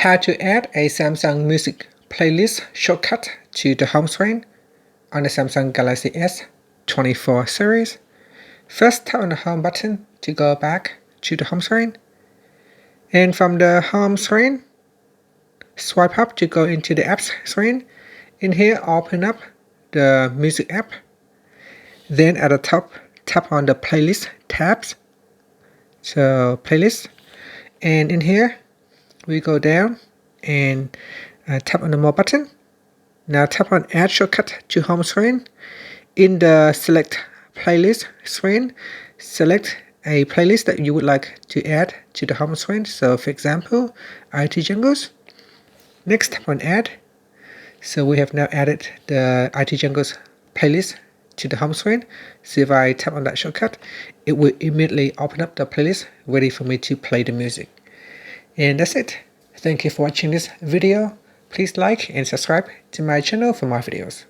How to add a Samsung Music playlist shortcut to the home screen on the Samsung Galaxy S24 series. First, tap on the home button to go back to the home screen. And from the home screen, swipe up to go into the apps screen. In here, open up the music app. Then at the top, tap on the playlist tabs. So playlist. And in here, we go down and tap on the more button. Now tap on add shortcut to home screen. In the select playlist screen, select a playlist that you would like to add to the home screen. So for example, ITJungles. Next, tap on add. So we have now added the ITJungles playlist to the home screen. So if I tap on that shortcut, it will immediately open up the playlist ready for me to play the music. And that's it. Thank you for watching this video. Please like and subscribe to my channel for more videos.